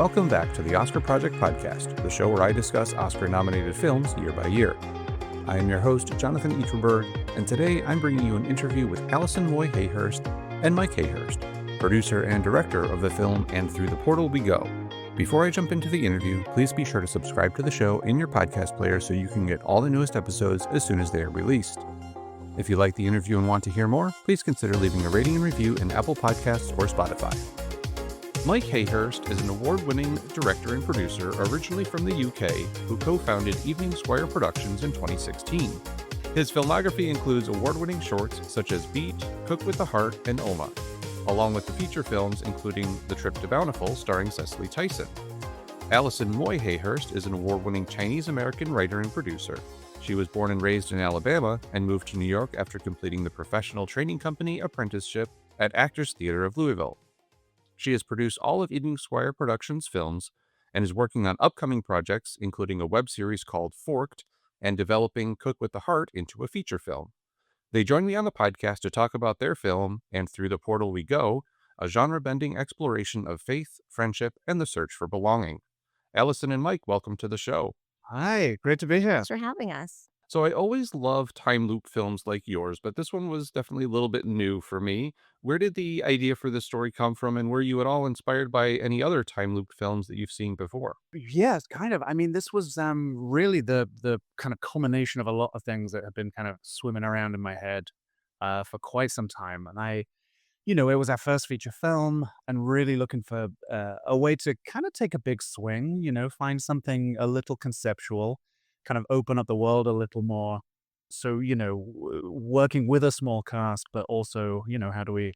Welcome back to the Oscar Project Podcast, the show where I discuss Oscar-nominated films year by year. I am your host, Jonathan Eaterberg, and today I'm bringing you an interview with Allison Moy Hayhurst and Mike Hayhurst, producer and director of the film And Through the Portal We Go. Before I jump into the interview, please be sure to subscribe to the show in your podcast player so you can get all the newest episodes as soon as they are released. If you like the interview and want to hear more, please consider leaving a rating and review in Apple Podcasts or Spotify. Mike Hayhurst is an award-winning director and producer originally from the UK who co-founded Evening Square Productions in 2016. His filmography includes award-winning shorts such as Beat, Cook with the Heart, and Oma, along with the feature films including The Trip to Bountiful starring Cecily Tyson. Allison Moy Hayhurst is an award-winning Chinese-American writer and producer. She was born and raised in Alabama and moved to New York after completing the professional training company apprenticeship at Actors Theater of Louisville. She has produced all of Evening Square Productions' films and is working on upcoming projects, including a web series called Forked and developing Cook with the Heart into a feature film. They joined me on the podcast to talk about their film, And Through the Portal We Go, a genre-bending exploration of faith, friendship, and the search for belonging. Allison and Mike, welcome to the show. Hi, great to be here. Thanks for having us. So I always love time loop films like yours, but this one was definitely a little bit new for me. Where did the idea for this story come from, and were you at all inspired by any other time loop films that you've seen before? Yes, kind of. I mean, this was really the kind of culmination of a lot of things that have been kind of swimming around in my head for quite some time. And it was our first feature film, and really looking for a way to kind of take a big swing. Find something a little conceptual, kind of open up the world a little more. So, working with a small cast, but also, how do we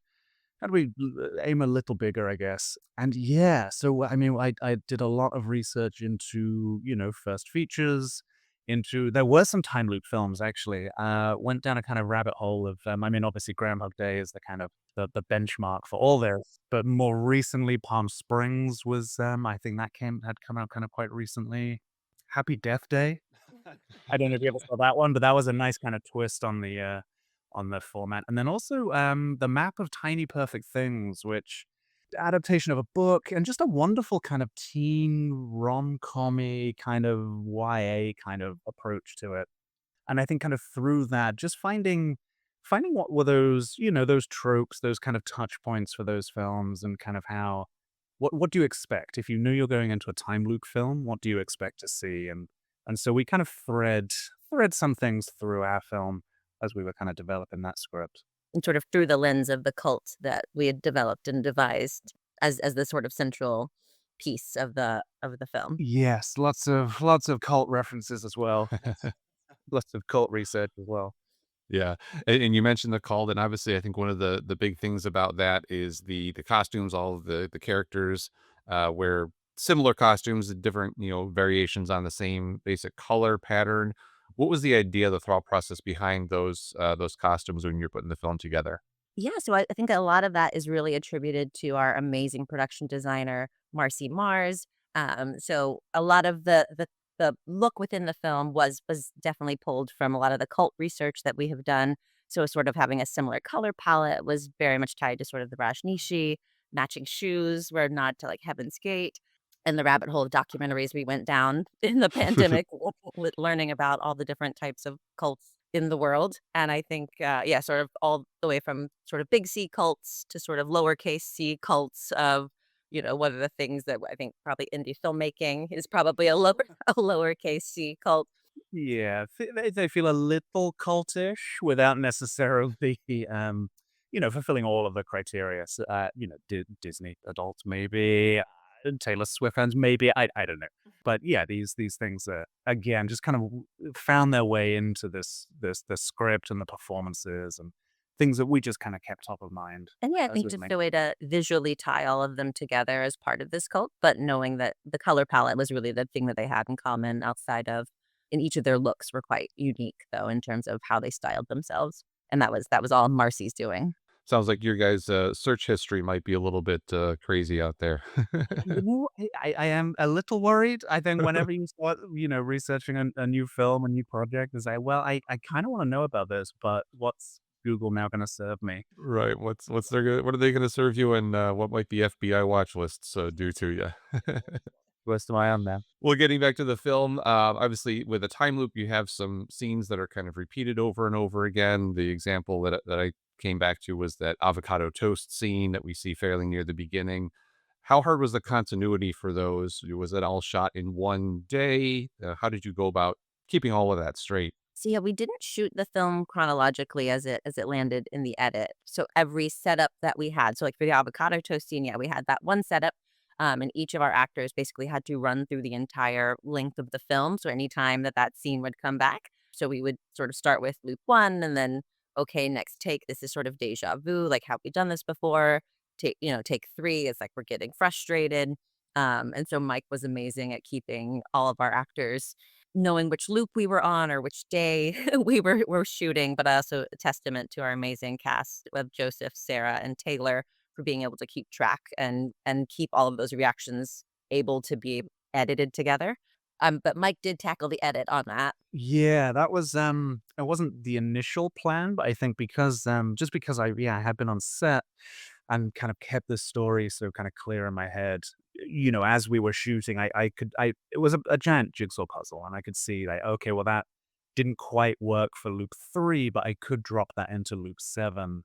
aim a little bigger, I guess. And yeah, so I mean, I did a lot of research into, first features, there were some time loop films actually. Went down a kind of rabbit hole of, obviously Groundhog Day is the kind of the benchmark for all this, but more recently Palm Springs was, I think that had come out kind of quite recently. Happy Death Day. I don't know if you ever saw that one, but that was a nice kind of twist on the format. And then also the Map of Tiny Perfect Things, which adaptation of a book and just a wonderful kind of teen rom-com-y kind of YA kind of approach to it. And I think kind of through that, just finding what were those, those tropes, those kind of touch points for those films, and kind of how what do you expect if you knew you're going into a time loop film? What do you expect to see? And so we kind of thread some things through our film as we were kind of developing that script. And sort of through the lens of the cult that we had developed and devised as the sort of central piece of the film. Yes, lots of cult references as well. Lots of cult research as well. Yeah, and you mentioned the cult, and obviously I think one of the big things about that is the costumes. All of the characters wear similar costumes, different variations on the same basic color pattern. What was the idea, the thought process behind those costumes when you're putting the film together? Yeah, so I think a lot of that is really attributed to our amazing production designer, Marcy Mars. So a lot of the look within the film was definitely pulled from a lot of the cult research that we have done. So sort of having a similar color palette was very much tied to sort of the Rajneeshi. Matching shoes were a nod to like Heaven's Gate. And the rabbit hole of documentaries we went down in the pandemic with learning about all the different types of cults in the world. And I think, sort of all the way from sort of big C cults to sort of lowercase c cults of, what are the things that I think probably indie filmmaking is probably a lowercase c cult. Yeah, they feel a little cultish without necessarily, fulfilling all of the criteria. So, Disney adults maybe, Taylor Swift fans maybe, I don't know. But yeah, these things are, again, just kind of found their way into the script and the performances and things that we just kind of kept top of mind. And yeah, I as think we just made a way to visually tie all of them together as part of this cult, but knowing that the color palette was really the thing that they had in common outside of, and each of their looks were quite unique though in terms of how they styled themselves. And that was all Marcy's doing. Sounds like your guys' search history might be a little bit crazy out there. I am a little worried. I think whenever you start, researching a new film, a new project, is like, well, I kind of want to know about this, but Google now going to serve me? Right. What are they gonna serve you, and what might the FBI watch lists do to you? Where's my own now? Well, getting back to the film, obviously with a time loop, you have some scenes that are kind of repeated over and over again. The example that I came back to was that avocado toast scene that we see fairly near the beginning. How hard was the continuity for those? Was it all shot in one day? How did you go about keeping all of that straight? So yeah, we didn't shoot the film chronologically as it landed in the edit. So every setup that we had, so like for the avocado toast scene, yeah, we had that one setup, and each of our actors basically had to run through the entire length of the film. So anytime that scene would come back, so we would sort of start with loop one, and then okay, next take. This is sort of deja vu, like have we done this before? Take three is like we're getting frustrated. And so Mike was amazing at keeping all of our actors knowing which loop we were on or which day we were shooting, but also a testament to our amazing cast of Joseph, Sarah, and Taylor for being able to keep track and keep all of those reactions able to be edited together. But Mike did tackle the edit on that. Yeah, that was it wasn't the initial plan, but I think because just because I had been on set and kind of kept the story so kind of clear in my head, as we were shooting, I it was a giant jigsaw puzzle and I could see like, okay, well that didn't quite work for loop 3, but I could drop that into loop 7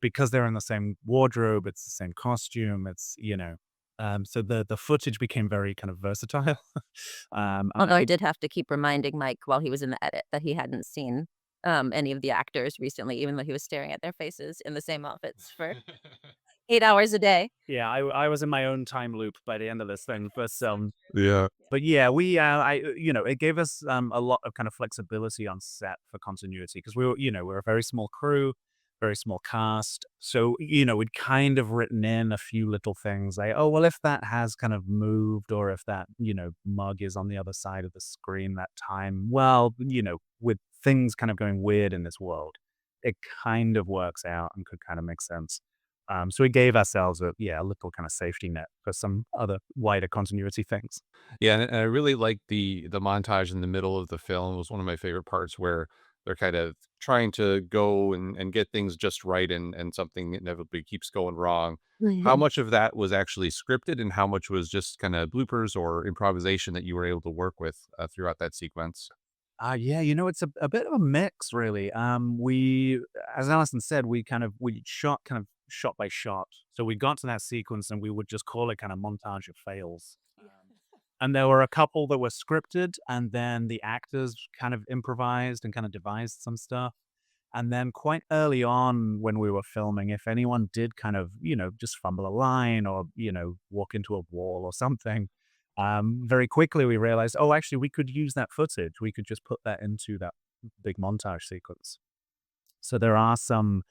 because they're in the same wardrobe, it's the same costume, so the footage became very kind of versatile. Although I did have to keep reminding Mike while he was in the edit that he hadn't seen any of the actors recently, even though he was staring at their faces in the same outfits for 8 hours a day. Yeah, I was in my own time loop by the end of this thing, Yeah. but yeah, it gave us a lot of kind of flexibility on set for continuity because we're a very small crew, very small cast, so we'd kind of written in a few little things like, oh well, if that has kind of moved or if that mug is on the other side of the screen that time, well, with things kind of going weird in this world, it kind of works out and could kind of make sense. So we gave ourselves a little kind of safety net for some other wider continuity things. Yeah, and I really like the montage in the middle of the film. It was one of my favorite parts where they're kind of trying to go and get things just right, and something inevitably keeps going wrong. How much of that was actually scripted and how much was just kind of bloopers or improvisation that you were able to work with throughout that sequence? Yeah, it's a bit of a mix, really. As Allison said, we shot kind of shot by shot. So we got to that sequence and we would just call it kind of montage of fails. And there were a couple that were scripted, and then the actors kind of improvised and kind of devised some stuff. And then quite early on when we were filming, if anyone did kind of, just fumble a line or, walk into a wall or something, very quickly we realized, oh, actually, we could use that footage. We could just put that into that big montage sequence. So there are some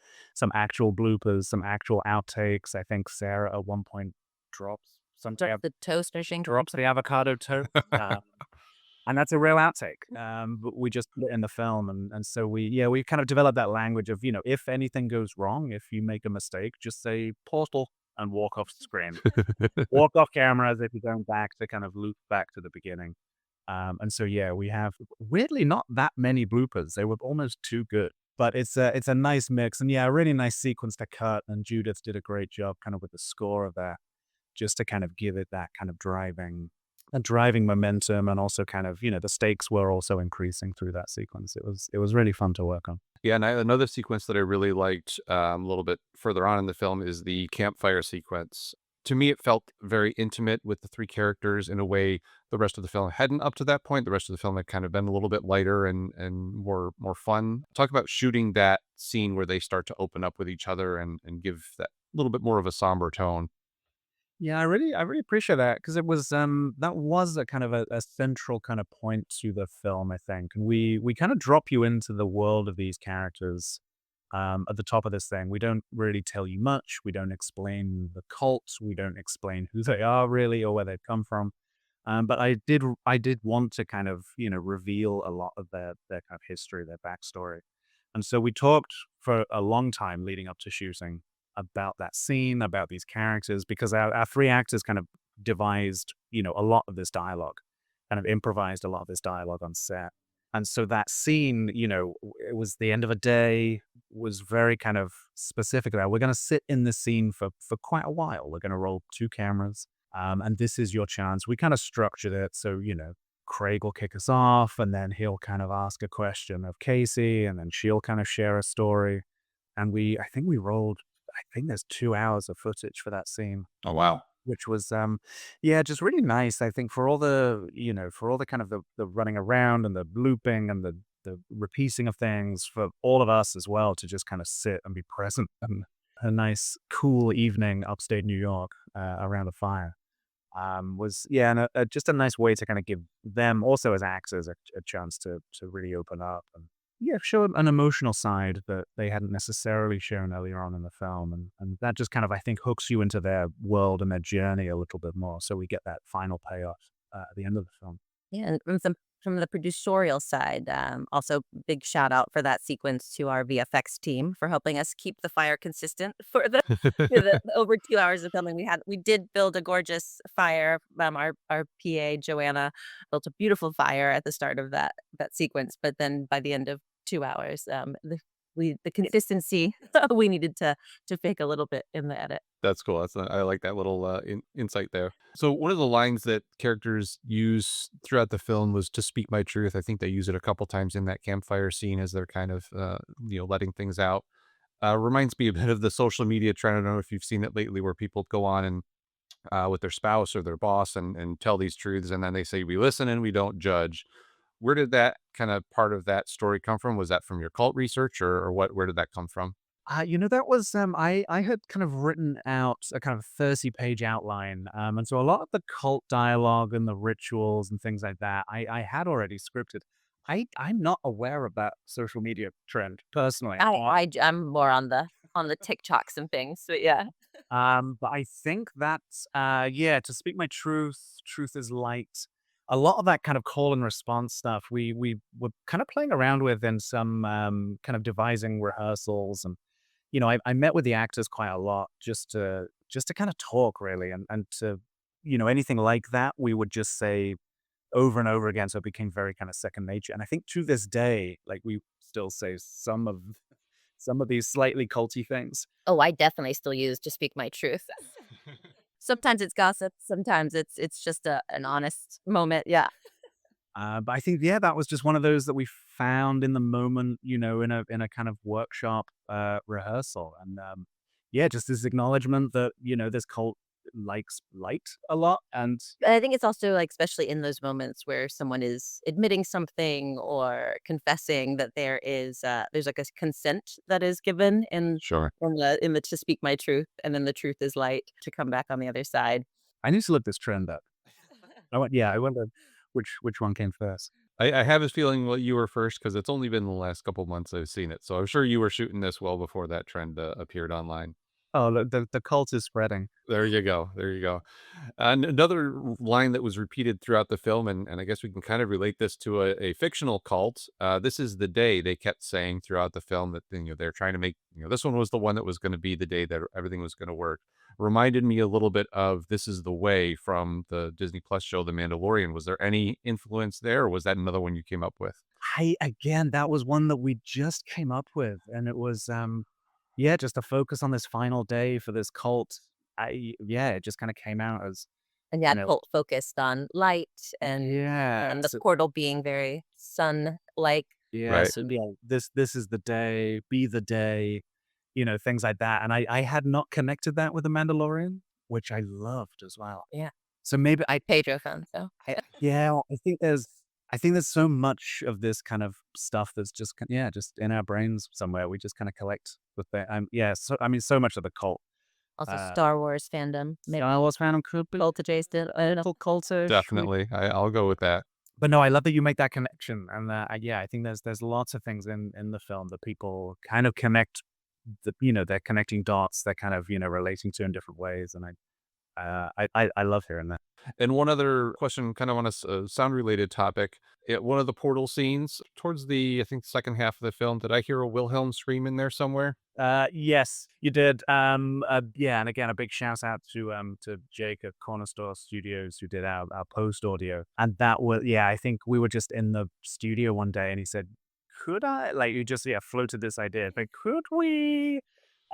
actual bloopers, some actual outtakes. I think Sarah at one point drops some The toaster shingle. drops the avocado toast. And that's a real outtake. But we just put it in the film, and so we kind of developed that language of if anything goes wrong, if you make a mistake, just say portal and walk off screen, walk off camera as if you're going back to kind of loop back to the beginning. And so yeah, we have weirdly not that many bloopers. They were almost too good, but it's a nice mix, and yeah, a really nice sequence to cut. And Judith did a great job kind of with the score of that, just to kind of give it that kind of driving momentum, and also kind of the stakes were also increasing through that sequence. It was really fun to work on. Yeah, and another sequence that I really liked a little bit further on in the film is the campfire sequence. To me, it felt very intimate with the three characters in a way the rest of the film hadn't up to that point. The rest of the film had kind of been a little bit lighter and more fun. Talk about shooting that scene where they start to open up with each other and give that little bit more of a somber tone. Yeah, I really appreciate that because that was a kind of a central kind of point to the film, I think. And we kind of drop you into the world of these characters at the top of this thing. We don't really tell you much. We don't explain the cult. We don't explain who they are really or where they've come from. But I did want to kind of reveal a lot of their kind of history, their backstory. And so we talked for a long time leading up to shooting about that scene, about these characters, because our three actors kind of devised, a lot of this dialogue, kind of improvised a lot of this dialogue on set. And so that scene, it was the end of a day. was very kind of specific about, we're going to sit in this scene for quite a while. We're going to roll two cameras. And this is your chance. We kind of structured it so, Craig will kick us off, and then he'll kind of ask a question of Casey, and then she'll kind of share a story. And I think we rolled, I think there's 2 hours of footage for that scene, Oh, wow. which was, yeah, just really nice. I think for all the, for all the kind of the running around and the looping and the repeating of things, for all of us as well to just kind of sit and be present, and a nice, cool evening upstate New York around a fire. Was yeah, and just a nice way to kind of give them also as actors a chance to really open up and show an emotional side that they hadn't necessarily shown earlier on in the film, and that just kind of, I think, hooks you into their world and their journey a little bit more. So we get that final payoff at the end of the film. Yeah, and from the producerial side, also big shout out for that sequence to our VFX team for helping us keep the fire consistent for the over 2 hours of filming. We did build a gorgeous fire. Our PA Joanna built a beautiful fire at the start of that sequence, but then by the end of 2 hours, the consistency we needed to fake a little bit in the edit. That's cool. I like that little insight there. So one of the lines that characters use throughout the film was "to speak my truth." I think they use it a couple times in that campfire scene as they're kind of letting things out. Reminds me a bit of the social media trend. I don't know if you've seen it lately, where people go on and with their spouse or their boss and tell these truths, and then they say, "We listen and we don't judge." Where did that kind of part of that story come from? Was that from your cult research, or what? Where did that come from? That was, I had kind of written out a kind of 30-page outline. And so a lot of the cult dialogue and the rituals and things like that, I had already scripted. I'm not aware of that social media trend personally. I'm more on the TikToks and things, but yeah. But I think that, yeah, to speak my truth is light. A lot of that kind of call and response stuff we were kind of playing around with in some kind of devising rehearsals. And I met with the actors quite a lot just to kind of talk really, and to anything like that we would just say over and over again, so it became very kind of second nature. And I think to this day, like, we still say some of these slightly culty things. Oh, I definitely still use "to speak my truth." Sometimes it's gossip, sometimes it's just an honest moment, yeah. But I think, yeah, that was just one of those that we found in the moment, in a kind of workshop rehearsal. And yeah, just this acknowledgement that, this cult likes light a lot. And I think it's also, like, especially in those moments where someone is admitting something or confessing that there's, like, a consent that is given Sure. in the "to speak my truth," and then the truth is light to come back on the other side. I need to look this trend up. I wonder which one came first. I have a feeling you were first because it's only been the last couple months I've seen it. So I'm sure you were shooting this well before that trend appeared online. Oh, the cult is spreading. There you go. There you go. And another line that was repeated throughout the film, and I guess we can kind of relate this to a fictional cult. This is the day, they kept saying throughout the film that they're trying to make, this one was the one that was going to be the day that everything was going to work. Reminded me a little bit of "This Is the Way" from the Disney Plus show The Mandalorian. Was there any influence there, or was that another one you came up with? Again, that was one that we just came up with, and it was, yeah, just to focus on this final day for this cult. Yeah, it just kind of came out as, And yeah, you know, cult focused on light yeah, and the portal being very sun-like. yeah. Right. So yeah, this is the day, be the day, things like that. And I had not connected that with the Mandalorian, which I loved as well. Yeah. So maybe Pedro fan, so yeah, I think there's so much of this kind of stuff that's just yeah, just in our brains somewhere. We just kind of collect with the yeah. So I mean, so much of the cult. also Uh, Star Wars fandom, maybe Star Wars fandom could be cult adjacent, I don't know. little cultish. Definitely. I'll go with that. But no, I love that you make that connection. And yeah, I think there's lots of things in the film that people kind of connect. They're connecting dots. They're kind of relating to in different ways. And I love hearing that. And one other question, kind of on a sound related topic. One of the portal scenes towards I think, second half of the film, did I hear a Wilhelm scream in there somewhere? Yes, you did. Yeah, and again, a big shout out to Jake at Corner Store Studios, who did our post audio. And that was, yeah, I think we were just in the studio one day, and he said, could I, like, you just, yeah, floated this idea, like, could we?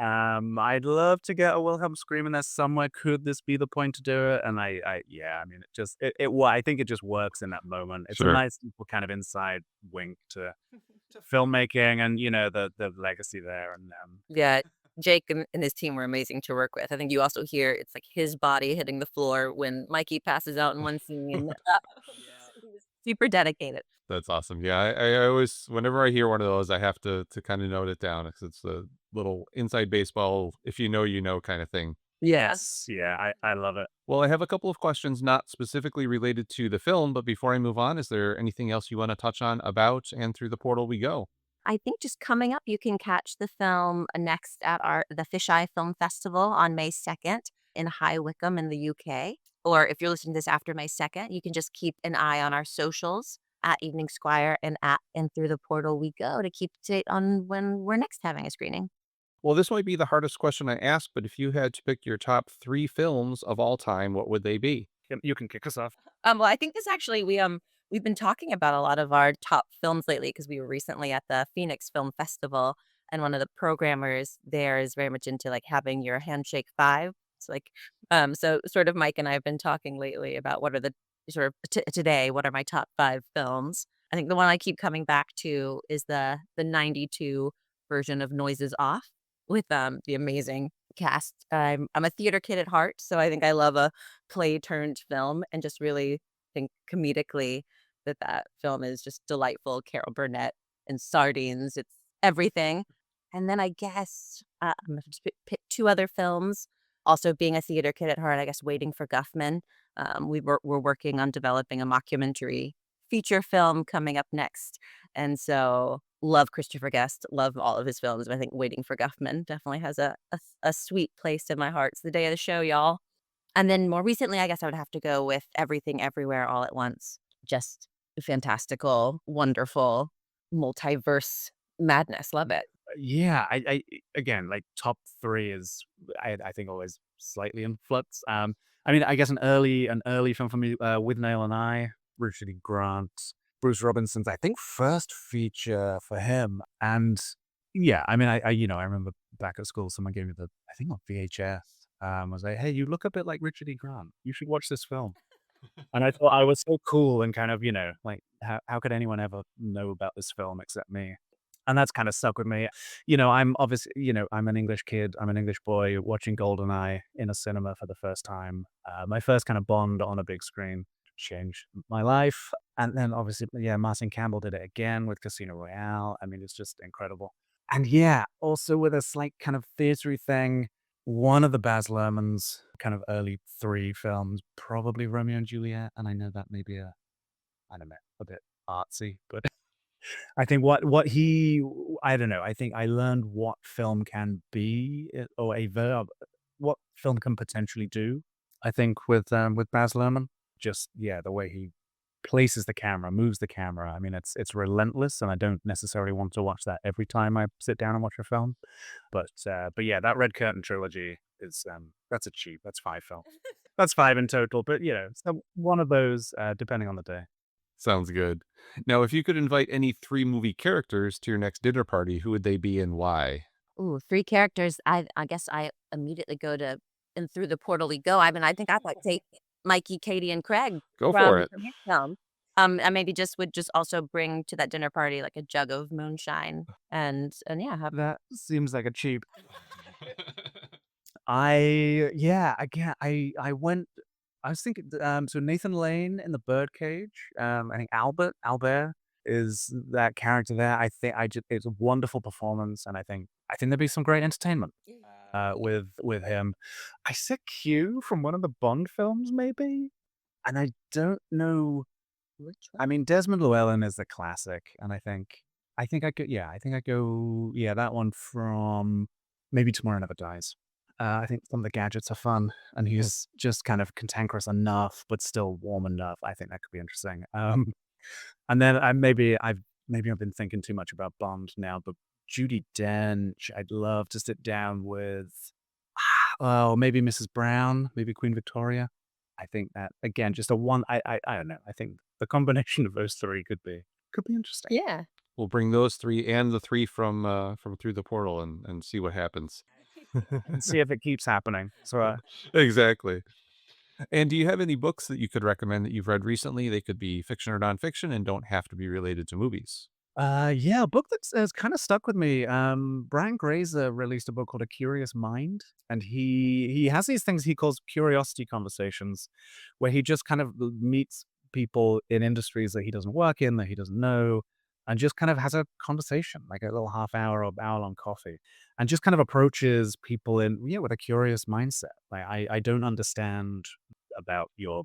I'd love to get a Wilhelm scream in there somewhere. Could this be the point to do it? And yeah, I mean, I think it just works in that moment. It's a Sure. nice little kind of inside wink to filmmaking and, the legacy there. And, Yeah, Jake and his team were amazing to work with. I think you also hear it's like his body hitting the floor when Mikey passes out in one scene. He was super dedicated. That's awesome. Yeah, I always, whenever I hear one of those, I have to kind of note it down because it's a little inside baseball, if you know kind of thing. yes, yeah, I love it. Well, I have a couple of questions not specifically related to the film, but before I move on, is there anything else you want to touch on about and through the portal we go? I think just coming up, you can catch the film next at the Fisheye Film Festival on May 2nd in High Wycombe in the UK. Or if you're listening to this after May 2nd, you can just keep an eye on our socials at Evening Squire and at and through the portal we go to keep up to date on when we're next having a screening. Well, this might be the hardest question I ask, but if you had to pick your top three films of all time, what would they be? You can kick us off. Well, I think this actually we've been talking about a lot of our top films lately because we were recently at the Phoenix Film Festival, and one of the programmers there is very much into like having your handshake five. It's like, so sort of Mike and I have been talking lately about what are the sort of today what are my top five films. I think the one I keep coming back to is the '92 version of Noises Off with the amazing cast. I'm a theater kid at heart, so I think I love a play turned film and just really think comedically that film is just delightful. Carol Burnett and Sardines, it's everything. And then I guess I'm gonna just pick two other films. Also, being a theater kid at heart, I guess Waiting for Guffman. We're working on developing a mockumentary feature film coming up next, and so love Christopher Guest, love all of his films. But I think Waiting for Guffman definitely has a sweet place in my heart. It's the day of the show, y'all. And then more recently, I guess I would have to go with Everything Everywhere All at Once. Just fantastical, wonderful, multiverse madness. Love it. Yeah, again, like top three is I think always slightly in flux. I mean, I guess an early film for me, With Nail and I, Richard E. Grant, Bruce Robinson's, I think, first feature for him. And yeah, I mean, I remember back at school, someone gave me I think on VHS, was like, hey, you look a bit like Richard E. Grant. You should watch this film. And I thought I was so cool and kind of, like how could anyone ever know about this film except me? And that's kind of stuck with me. I'm obviously, I'm an English kid. I'm an English boy watching Goldeneye in a cinema for the first time. My first kind of Bond on a big screen changed my life. And then obviously, yeah, Martin Campbell did it again with Casino Royale. I mean, it's just incredible. And yeah, also with a slight kind of theatery thing, one of the Baz Luhrmann's kind of early three films, probably Romeo and Juliet. And I know that may be I don't know, a bit artsy, but I think I don't know. I think I learned what film can be, or a verb, what film can potentially do. I think with Baz Luhrmann, just yeah, the way he places the camera, moves the camera. I mean, it's relentless, and I don't necessarily want to watch that every time I sit down and watch a film. But yeah, that Red Curtain trilogy is that's a cheap. That's five films. That's five in total. But so one of those, depending on the day. Sounds good. Now, if you could invite any three movie characters to your next dinner party, who would they be and why? Ooh, three characters. I guess I immediately go to and through the portal we go. I mean, I think I'd like to take Mikey, Katie, and Craig Go for it. from his film. I maybe just would just also bring to that dinner party like a jug of moonshine and yeah, have That seems like a cheap. I went. I was thinking, so Nathan Lane in The Birdcage. I think Albert is that character there. I think it's a wonderful performance, and I think there'd be some great entertainment with him. I said Q from one of the Bond films, maybe, and I don't know. which I one? mean, Desmond Llewellyn is the classic, and I go, yeah, I think I go, yeah, that one from maybe Tomorrow Never Dies. I think some of the gadgets are fun, and he's just kind of cantankerous enough, but still warm enough. I think that could be interesting. And then maybe I've been thinking too much about Bond now, but Judi Dench, I'd love to sit down with. Oh, maybe Mrs. Brown, maybe Queen Victoria. I think that again, just a one. I don't know. I think the combination of those three could be interesting. Yeah. We'll bring those three and the three from Through the Portal and see what happens. and see if it keeps happening. So, Exactly. And do you have any books that you could recommend that you've read recently? They could be fiction or nonfiction and don't have to be related to movies. yeah, a book that's has kind of stuck with me. Brian Grazer released a book called A Curious Mind, and he has these things he calls curiosity conversations, where he just kind of meets people in industries that he doesn't work in, that he doesn't know, and just kind of has a conversation, like a little half hour or hour long coffee, and just kind of approaches people in with a curious mindset. Like I don't understand about your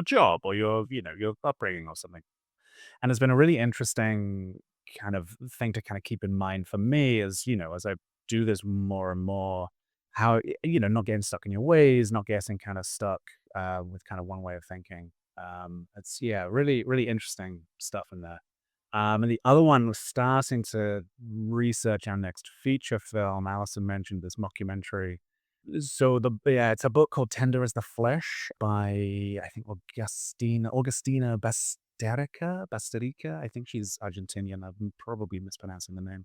job or your upbringing or something. And it's been a really interesting kind of thing to kind of keep in mind for me as, as I do this more and more, how, not getting stuck in your ways, not getting kind of stuck with kind of one way of thinking. It's, yeah, really, really interesting stuff in there. And the other one was starting to research our next feature film. Allison mentioned this mockumentary. So it's a book called Tender as the Flesh by I think Augustina Bazterrica. I think she's Argentinian. I'm probably mispronouncing the name.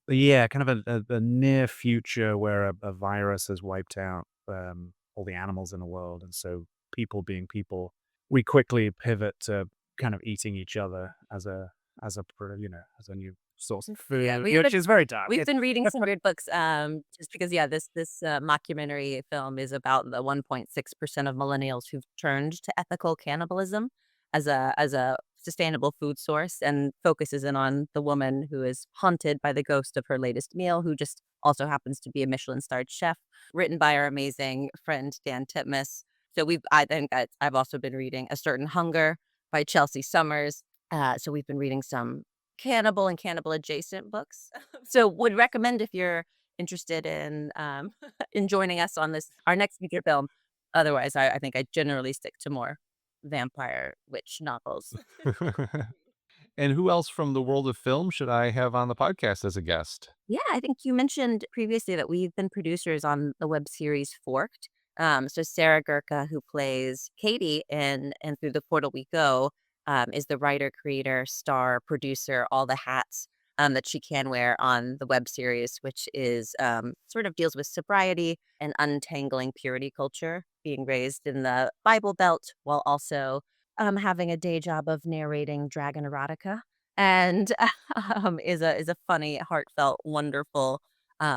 But yeah, kind of a near future where a virus has wiped out all the animals in the world, and so people being people, we quickly pivot to kind of eating each other as a new source of food, Yeah, which is very dark. we've been reading some weird books, just because, yeah, this mockumentary film is about the 1.6% of millennials who've turned to ethical cannibalism as a sustainable food source, and focuses in on the woman who is haunted by the ghost of her latest meal, who just also happens to be a Michelin-starred chef, written by our amazing friend Dan Titmus. So I think I've also been reading A Certain Hunger by Chelsea Summers. So we've been reading some cannibal and cannibal adjacent books. So would recommend if you're interested in in joining us on our next feature film. Otherwise, I think I generally stick to more vampire witch novels. And who else from the world of film should I have on the podcast as a guest? Yeah, I think you mentioned previously that we've been producers on the web series Forked. So Sarah Gurka, who plays Katie in And Through the Portal We Go, is the writer, creator, star, producer, all the hats that she can wear on the web series, which is sort of deals with sobriety and untangling purity culture, being raised in the Bible Belt while also having a day job of narrating dragon erotica, and is a funny, heartfelt, wonderful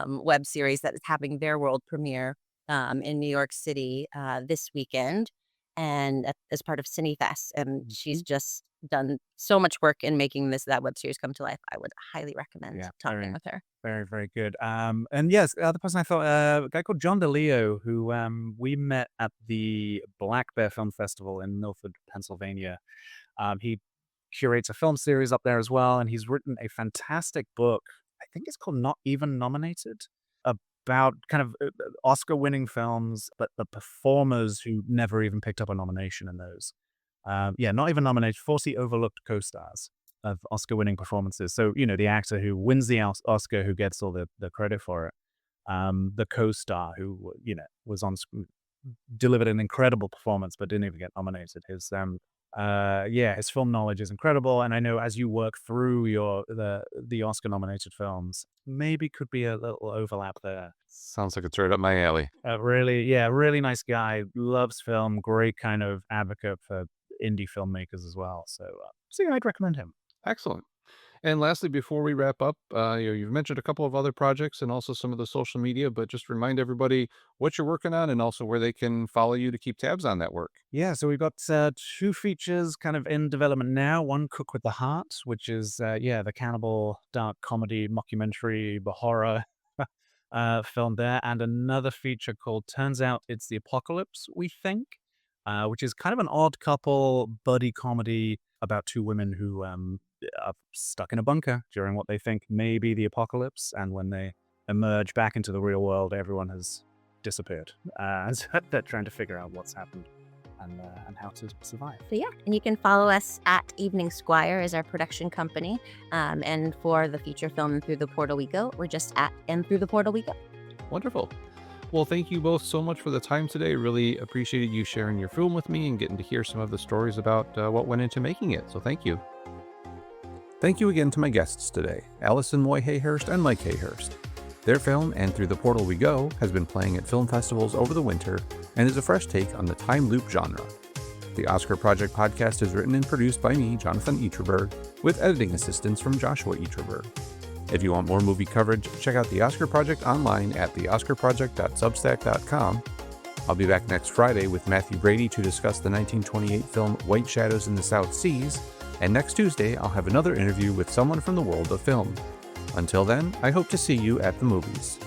web series that is having their world premiere in New York City this weekend, and as part of CineFest. And she's Mhm. just done so much work in making that web series come to life. I would highly recommend Yeah, talking with her. very, very good. And yes, the other person I thought, a guy called John DiLeo, who we met at the Black Bear Film Festival in Milford, Pennsylvania. He curates a film series up there as well, and he's written a fantastic book. I think it's called Not Even Nominated, about kind of Oscar-winning films, but the performers who never even picked up a nomination in those. Yeah, not even nominated, 40 overlooked co-stars of Oscar-winning performances. So, the actor who wins the Oscar, who gets all the credit for it. The co-star who, was on screen, delivered an incredible performance, but didn't even get nominated. His film knowledge is incredible. And I know as you work through the Oscar-nominated films, maybe could be a little overlap there. Sounds like it's right up my alley. Really nice guy, loves film, great kind of advocate for indie filmmakers as well. So yeah, I'd recommend him. Excellent. And lastly, before we wrap up, you've mentioned a couple of other projects and also some of the social media, but just remind everybody what you're working on and also where they can follow you to keep tabs on that work. Yeah, so we've got two features kind of in development now. One, Cook with the Heart, which is the cannibal dark comedy mockumentary, the horror film there, and another feature called Turns Out It's the Apocalypse, we think, which is kind of an odd couple buddy comedy about two women who are stuck in a bunker during what they think may be the apocalypse, and when they emerge back into the real world, everyone has disappeared. And so they're trying to figure out what's happened and how to survive. So yeah, and you can follow us at Evening Squire as our production company. And for the feature film Through the Portal We Go, we're just at And Through the Portal We Go. Wonderful. Well, thank you both so much for the time today. Really appreciated you sharing your film with me and getting to hear some of the stories about what went into making it. So thank you. Thank you again to my guests today, Allison Moy Hayhurst and Mike Hayhurst. Their film, And Through the Portal We Go, has been playing at film festivals over the winter and is a fresh take on the time loop genre. The Oscar Project podcast is written and produced by me, Jonathan Eaterberg, with editing assistance from Joshua Eaterberg. If you want more movie coverage, check out the Oscar Project online at theoscarproject.substack.com. I'll be back next Friday with Matthew Brady to discuss the 1928 film White Shadows in the South Seas, and next Tuesday I'll have another interview with someone from the world of film. Until then, I hope to see you at the movies.